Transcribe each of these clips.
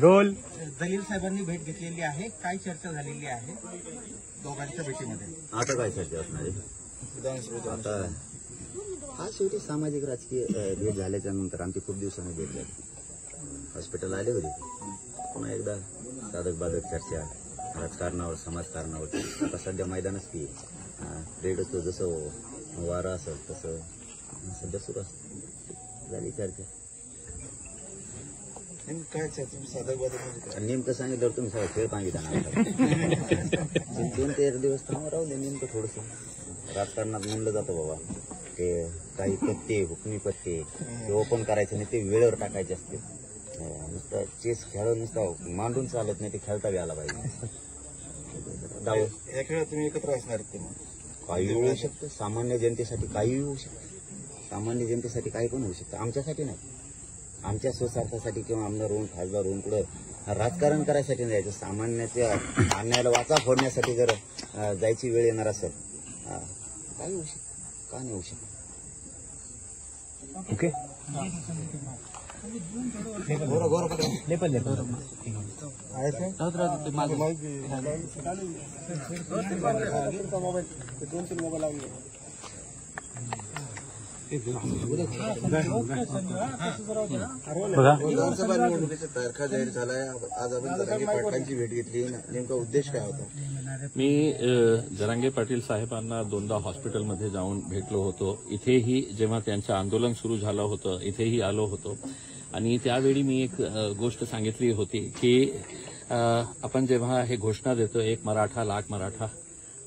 Role. जलील साहेबांनी भेट घेतलेली आहे, काय चर्चा झालेली आहे दोघांच्या भेटीमध्ये? आता काय चर्चा असणार आहे? आता हा शेवटी सामाजिक राजकीय भेट झाल्याच्या नंतर आमची खूप दिवसांनी भेट झाली. हॉस्पिटल आले होते, पुन्हा एकदा साधक बाधक चर्चा राजकारणावर समाजकारणावर. आता सध्या मैदानच की रेडचं जसं वारा असेल तसं सध्या सुरू असतं. झाली चर्चा. काय साधक बाधक नेमकं सांगितलं तुम्ही सगळं खेळ सांगितला. 2-3 दिवस थांबा राहू दे. नेमकं थोडंसं राजकारणात म्हणलं जातं बाबा ते काही पत्ते हुकमी पत्ते ते ओपन करायचे नाही, ते वेळेवर टाकायचे असते. नुसतं चेस खेळून नुसतं मांडून चालत नाही, ते खेळता बी आला पाहिजे. या खेळात तुम्ही एकत्र असणार काही होऊ शकतं. सामान्य जनतेसाठी काही होऊ शकतं. सामान्य जनतेसाठी काही पण होऊ शकतं. आमच्यासाठी नाही. आमच्या स्वस्वार्थासाठी किंवा आमदार होऊन खासदार होऊन कुठं राजकारण करायसाठी नाही जायचं. सामान्याच्या अन्यायाला वाचा फोडण्यासाठी जर जायची वेळ येणार असेल काही होऊ शकतं. का नाही होऊ शकत? ओके. विधानसभा निवडणुकीचा तारखा जाहीर झालाय. आज आपण जरांगे पाटलांची भेट घेतली, नेमका उद्देश काय होता? मी जरांगे पाटील साहेबांना 2दा हॉस्पिटलमध्ये जाऊन भेटलो होतो. इथेही जेव्हा त्यांचं आंदोलन सुरू झालं होतं इथेही आलो होतो आणि त्यावेळी मी एक गोष्ट सांगितली होती की आपण जेव्हा हे घोषणा देतो 1 मराठा लाख मराठा,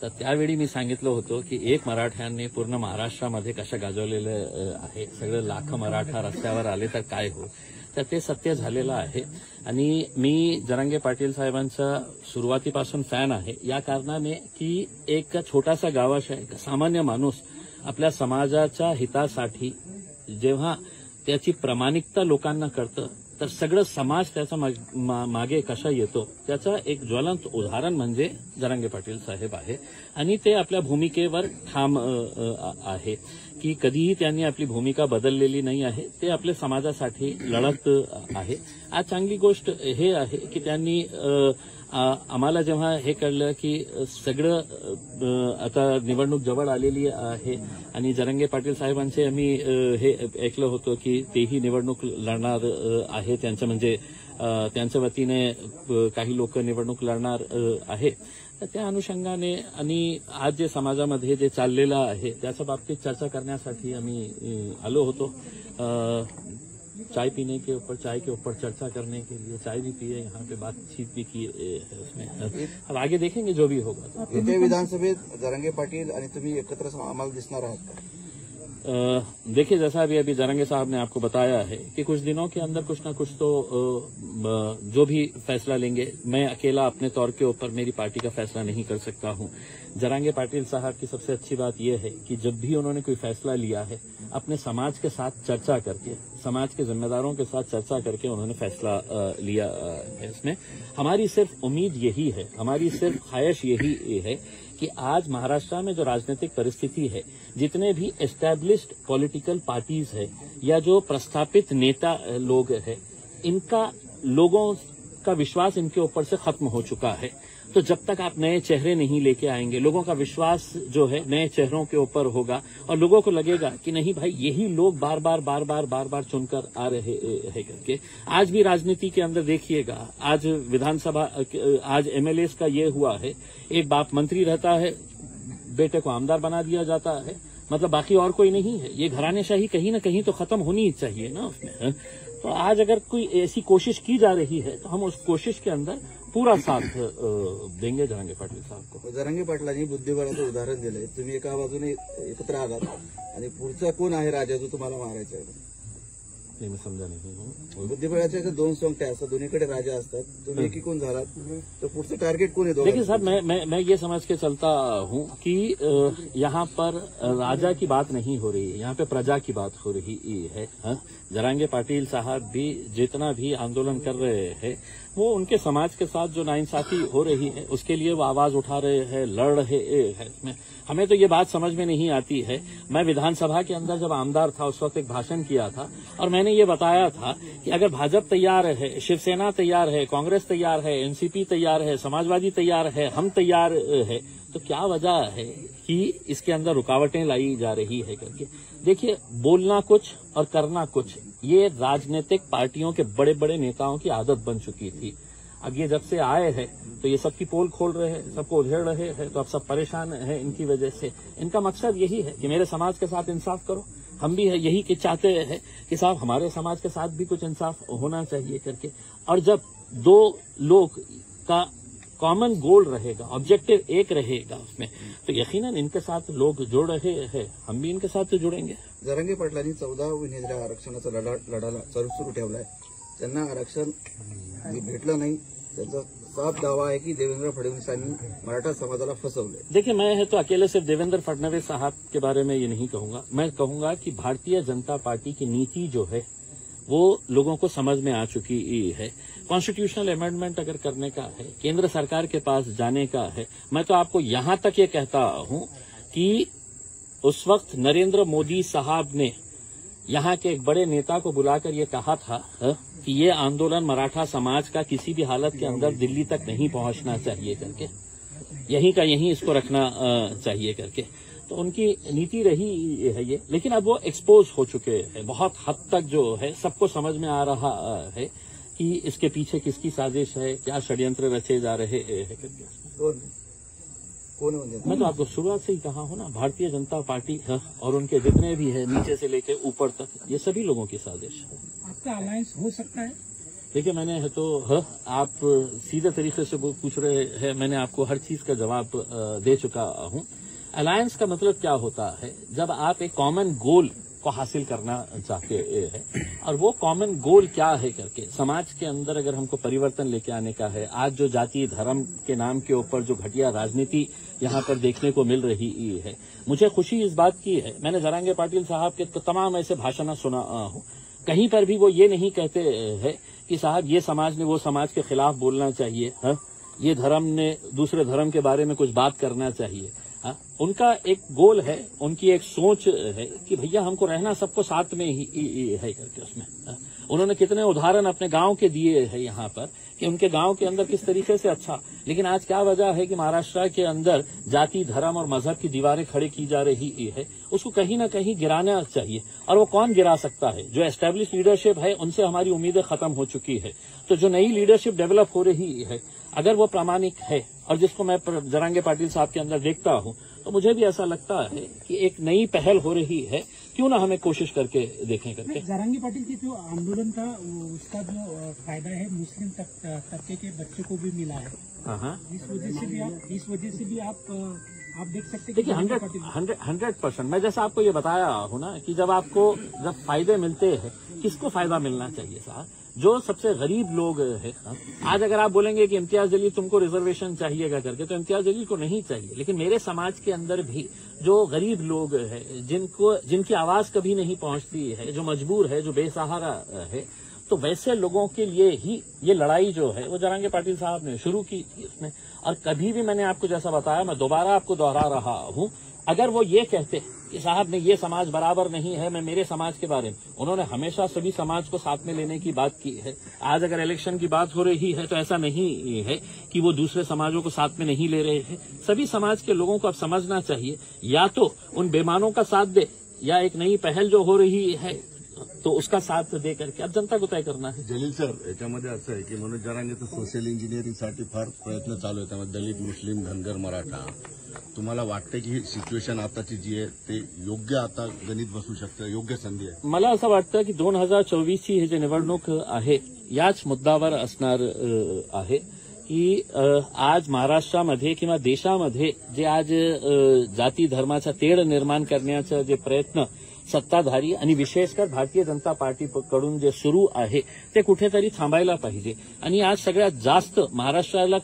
तर त्यावेळी मी सांगितलं होतं की 1 मराठ्यांनी पूर्ण महाराष्ट्रामध्ये कशा गाजवलेलं आहे. सगळं लाख मराठा रस्त्यावर आले तर काय हो. तर ते सत्य झालेलं आहे आणि मी जरांगे पाटील साहेबांचा सुरुवातीपासून फॅन आहे या कारणाने की एक छोटासा गावाचा एक सामान्य माणूस आपल्या समाजाच्या हितासाठी जेव्हा त्याची प्रामाणिकता लोकांना कळतं तर सगळं समाज त्याचा मागे कसा येतो त्याचा एक ज्वलंत उदाहरण म्हणजे जरांगे पाटील साहेब आहे आणि ते आपल्या भूमिकेवर ठाम आहे की कधीही त्यांनी आपली भूमिका बदललेली नाही आहे. ते आपल्या समाजासाठी लढत आहे. आज चांगली गोष्ट हे आहे की त्यांनी आम्हाला जेव्हा हे कळलं की सगळं आता निवडणूक जवळ आलेली आहे आणि जरांगे पाटील साहेबांचे आम्ही हे ऐकलं होतं की तेही निवडणूक लढणार आहे. त्यांचं म्हणजे त्यांच्या वतीने काही लोक निवडणूक लढणार आहे. तर त्या अनुषंगाने आणि आज जे समाजामध्ये जे चाललेलं आहे त्याच्या बाबतीत चर्चा करण्यासाठी आम्ही आलो होतो. चाय पीने के ऊपर चाय के ऊपर चर्चा करने के लिए चाय भी पिए, यहाँ पे बातचीत भी की है उसमें. अब आगे देखेंगे जो भी होगा. येत्या विधानसभेत जरांगे पाटील आणि तुम्ही एकत्र आम्हाला दिसणार आहात? देखिए जैसा अभी जरांगे साहब ने आपको बताया है कि कुछ दिनों के अंदर कुछ ना कुछ तो जो भी फैसला लेंगे, मैं अकेला अपने तौर के ऊपर मेरी पार्टी का फैसला नहीं कर सकता हूं. जरांगे पाटिल साहब की सबसे अच्छी बात यह है कि जब भी उन्होंने कोई फैसला लिया है अपने समाज के साथ चर्चा करके, समाज के जिम्मेदारों के साथ चर्चा करके उन्होंने फैसला लिया है. इसमें हमारी सिर्फ उम्मीद यही है, हमारी सिर्फ ख्वाहिश यही है कि आज महाराष्ट्र में जो राजनीतिक परिस्थिति है, जितने भी एस्टैब्लिश्ड पॉलिटिकल पार्टीज है या जो प्रस्थापित नेता लोग है, इनका लोगों का विश्वास इनके ऊपर से खत्म हो चुका है. तो जब तक आप नए चेहरे नहीं लेके आएंगे, लोगों का विश्वास जो है नए चेहरों के ऊपर होगा और लोगों को लगेगा कि नहीं भाई यही लोग बार बार चुनकर आ रहे हैं करके. आज भी राजनीति के अंदर देखिएगा, आज विधानसभा, आज एमएलए का ये हुआ है, एक बाप मंत्री रहता है, बेटे को आमदार बना दिया जाता है, मतलब बाकी और कोई नहीं है. ये घरानेशाही कहीं ना कहीं तो खत्म होनी ही चाहिए ना उसमें. तो आज अगर कोई ऐसी कोशिश की जा रही है तो हम उस कोशिश के अंदर पूरा साथ देंगे जरांगे पाटील साहब को. जरांगे पाटलांनी बुद्धिबळाचं उदाहरण दिलंय. तुम्ही एका बाजूने एकत्र आलात आणि पुढचा कोण आहे राजा जो तुम्हाला मारायचा आहे? नहीं, मैं समझा नहीं. बुद्धिबळाच्या 2 सोंगट्या असतात, दोन्हीकडे राजा असतात. तुम्ही एकी कोण झालात तो पुढचं टार्गेट कोण आहे? देखिए साहब, मैं ये समझ के चलता हूं कि यहाँ पर राजा की बात नहीं हो रही है, यहाँ पे प्रजा की बात हो रही है. जरांगे पाटिल साहब भी जितना भी आंदोलन कर रहे हैं वो उनके समाज के साथ जो नाइंसाफी हो रही है उसके लिए वो आवाज उठा रहे हैं, लड़ रहे हैं. हमें तो ये बात समझ में नहीं आती है. मैं विधानसभा के अंदर जब आमदार था उस वक्त एक भाषण किया था और मैंने मैंने ये बताया था कि अगर भाजपा तैयार है, शिवसेना तैयार है, कांग्रेस तैयार है, एनसीपी तैयार है, समाजवादी तैयार है, हम तैयार है, तो क्या वजह है कि इसके अंदर रुकावटें लाई जा रही है करके। देखिए, बोलना कुछ और करना कुछ, ये राजनीतिक पार्टियों के बड़े बड़े नेताओं की आदत बन चुकी थी। अब ये जब से आए हैं तो ये सबकी पोल खोल रहे हैं, सबको उधेड़ रहे हैं, तो अब सब परेशान हैं इनकी वजह से। इनका मकसद यही है कि मेरे समाज के साथ इंसाफ करो, हम भी है यही कि चाहते हैं कि साहब हमारे समाज के साथ भी कुछ इंसाफ होना चाहिए करके। और जब दो लोग का कॉमन गोल रहेगा, ऑब्जेक्टिव एक रहेगा उसमें, तो यकीनन इनके साथ लोग जुड़ रहे हैं, हम भी इनके साथ जुड़ेंगे। जरांगे पाटलांनी 14 उमेदवार आरक्षणाचा लढा सुरू ठेवलाय. त्यांना आरक्षण भेटलं नाही. त्यांचा साफ दावा है कि देवेंद्र फडणवीसांनी मराठा समाजाला फसवले. देखिए, मैं है तो अकेले सिर्फ देवेंद्र फडणवीस साहब के बारे में ये नहीं कहूंगा, मैं कहूंगा कि भारतीय जनता पार्टी की नीति जो है वो लोगों को समझ में आ चुकी है। कॉन्स्टिट्यूशनल अमेंडमेंट अगर करने का है, केंद्र सरकार के पास जाने का है, मैं तो आपको यहां तक ये कहता हूं कि उस वक्त नरेंद्र मोदी साहब ने यहां के एक बड़े नेता को बुलाकर ये कहा था कि ये आंदोलन मराठा समाज का किसी भी हालत के अंदर दिल्ली तक नहीं पहुंचना चाहिए करके, यहीं का यहीं इसको रखना चाहिए करके। तो उनकी नीति रही है ये, लेकिन अब वो एक्सपोज हो चुके हैं बहुत हद तक, जो है सबको समझ में आ रहा है कि इसके पीछे किसकी साजिश है, क्या षड्यंत्र रचे जा रहे हैं करके। कौन म्हणजे? मैं तो आपको शुरुआत से ही कहा हूं ना, भारतीय जनता पार्टी और उनके जितने भी है नीचे से लेके ऊपर तक, ये सभी लोगों की साजिश है। आपका अलायंस हो सकता है? देखिए, मैंने है तो आप सीधे तरीके से पूछ रहे हैं, मैंने आपको हर चीज का जवाब दे चुका हूं। अलायंस का मतलब क्या होता है? जब आप एक कॉमन गोल को हासिल करना चाहते हैं, और वो कॉमन गोल क्या है करके, समाज के अंदर अगर हमको परिवर्तन लेके आने का है, आज जो जाति धर्म के नाम के ऊपर जो घटिया राजनीति यहाँ पर देखने को मिल रही है, मुझे खुशी इस बात की है, मैंने जरांगे पाटिल साहब के तो तमाम ऐसे भाषण सुना हूं, कहीं पर भी वो ये नहीं कहते हैं कि साहब ये समाज ने वो समाज के खिलाफ बोलना चाहिए, ये धर्म ने दूसरे धर्म के बारे में कुछ बात करना चाहिए। उनका एक गोल है, उनकी एक सोच है कि भैया हमको रहना सबको साथ में ही है करके। उसमें उन्होंने कितने उदाहरण अपने गांव के दिए हैं यहाँ पर कि उनके गांव के अंदर किस तरीके से अच्छा, लेकिन आज क्या वजह है कि महाराष्ट्र के अंदर जाति धर्म और मजहब की दीवारें खड़ी की जा रही है, उसको कहीं ना कहीं गिराना चाहिए। और वो कौन गिरा सकता है? जो एस्टेब्लिश लीडरशिप है उनसे हमारी उम्मीदें खत्म हो चुकी है। तो जो नई लीडरशिप डेवलप हो रही है, अगर वो प्रामाणिक है और जिसको मैं जरांगे पाटिल साहब के अंदर देखता हूं, तो मुझे भी ऐसा लगता है कि एक नई पहल हो रही है, क्यों ना हमें कोशिश करके देखें करके। जरांगे पाटिल की जो आंदोलन था उसका जो फायदा है मुस्लिम तबके के बच्चों को भी मिला है। हाँ, इस वजह से भी आप देख सकते हैं। देखिए, 100% मैं जैसा आपको ये बताया हूं ना कि जब फायदे मिलते हैं, किसको फायदा मिलना चाहिए साहब? जो सबसे गरीब लोग हैं। आज अगर आप बोलेंगे कि इम्तियाज जलील तुमको रिजर्वेशन चाहिएगा करके, तो इम्तियाज जलील को नहीं चाहिए, लेकिन मेरे समाज के अंदर भी जो गरीब लोग हैं, जिनकी आवाज कभी नहीं पहुंचती है, जो मजबूर है, जो बेसहारा है, तो वैसे लोगों के लिए ही ये लड़ाई जो है वो जरांगे पाटिल साहब ने शुरू की थी इसमें। और कभी भी मैंने आपको जैसा बताया, मैं दोबारा आपको दोहरा रहा हूं, अगर वो ये कहते कि साहब ने ये समाज बराबर नहीं है, मैं मेरे समाज के बारे में, उन्होंने हमेशा सभी समाज को साथ में लेने की बात की है। आज अगर इलेक्शन की बात हो रही है तो ऐसा नहीं है कि वो दूसरे समाजों को साथ में नहीं ले रहे हैं। सभी समाज के लोगों को अब समझना चाहिए, या तो उन बेईमानों का साथ दे, या एक नई पहल जो हो रही है तो उसका साथ दे करके अब जनता को तय करना है। जलील सर, याच्यामध्ये असं आहे की मनोज जरांगेचं सोशल इंजिनिअरिंगसाठी फार प्रयत्न चालू आहे, त्यामध्ये दलित, मुस्लिम, धनगर, मराठा. तुम्हाला वाटतं की ही सिच्युएशन आताची जी आहे ते योग्य आता गणित बसू शकतं, योग्य संधी आहे? मला असं वाटतं की 2024ची ही जी निवडणूक आहे याच मुद्द्यावर असणार आहे की आज महाराष्ट्रामध्ये किंवा देशामध्ये जे आज जाती धर्माचा तेढ निर्माण करण्याचा जे प्रयत्न सत्ताधारी आणि विशेषकर भारतीय जनता पार्टीकडून जे सुरू आहे ते कुठेतरी थांबायला पाहिजे। आणि आज सगळ्यात जास्त महाराष्ट्राला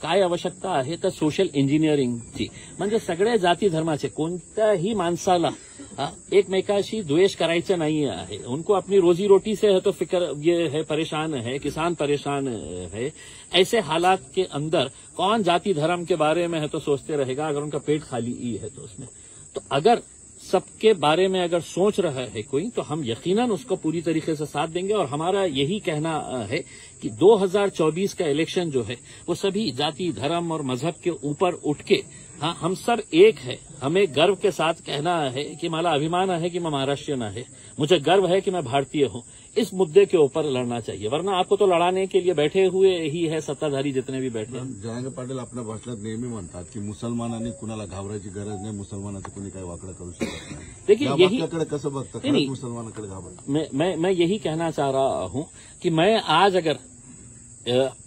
काय आवश्यकता आहे तर सोशल इंजिनिअरिंगची, म्हणजे सगळ्या जाती धर्माचे कोणत्याही माणसाला एकमेकाशी द्वेष करायचं नहीं है। उनको अपनी रोजी रोटी से है तो फिक्र ये है, परेशान है, किसान परेशान है। ऐसे हालात के अंदर कौन जाति धर्म के बारे में है तो सोचते रहेगा, अगर उनका पेट खाली है तो उसमें। तो अगर सबके बारे में अगर सोच रहा है कोई तो हम यकीनन उसको पूरी तरीके से साथ देंगे। और हमारा यही कहना है कि 2024 का इलेक्शन जो है वो सभी जाति, धर्म और मजहब के ऊपर उठ के, हाँ, हम सब एक है। हमें गर्व के साथ कहना है कि मला अभिमान है कि मैं महाराष्ट्रीयन है, मुझे गर्व है कि मैं भारतीय हूं। इस मुद्दे के ऊपर लड़ना चाहिए, वरना आपको तो लड़ाने के लिए बैठे हुए ही है सत्ताधारी जितने भी बैठे हैं। जरांगे पाटील आपल्या भाषणात नेहमी म्हणतात की मुसलमानांनी कुणाला घाबरायची गरज नाही, मुसलमानाचं कुणी काही वाकडं करू शकत नाही। देखिए, या यही वाक्याकडे कसं बघता, खरंच मुसलमानाकडे घाबरता? मैं यही कहना चाह रहा हूं कि मैं आज अगर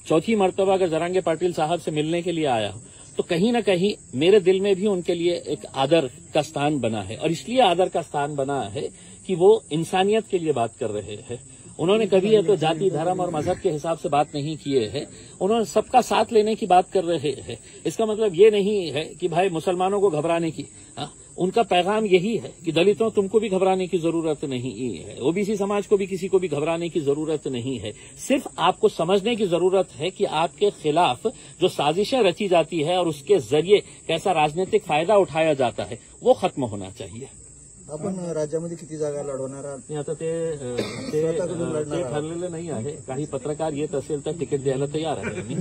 चौथी मर्तबा अगर जरांगे पाटिल साहब से मिलने के लिए आया हूं तो कहीं न कहीं मेरे दिल में भी उनके लिए एक आदर का स्थान बना है। और इसलिए आदर का स्थान बना है कि वो इंसानियत के लिए बात कर रहे हैं। उन्होंने कभी तो जाति, धर्म और मजहब के हिसाब से बात नहीं किए हैं। उन्होंने सबका साथ लेने की बात कर रहे हैं। इसका मतलब ये नहीं है कि भाई मुसलमानों को घबराने की, उनका पैगाम यही है कि दलितों, तुमको भी घबराने की जरूरत नहीं है, ओबीसी समाज को भी, किसी को भी घबराने की जरूरत नहीं है। सिर्फ आपको समझने की जरूरत है कि आपके खिलाफ जो साजिशें रची जाती है और उसके जरिए कैसा राजनीतिक फायदा उठाया जाता है वो खत्म होना चाहिए। आपण राज्यामध्ये किती जागा लढवणार आहात? आता ते ठरलेलं नाही आहे। काही पत्रकार येत असेल तर तिकीट द्यायला तयार आहे आम्ही।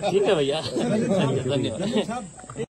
ठीक आहे भैया, धन्यवाद।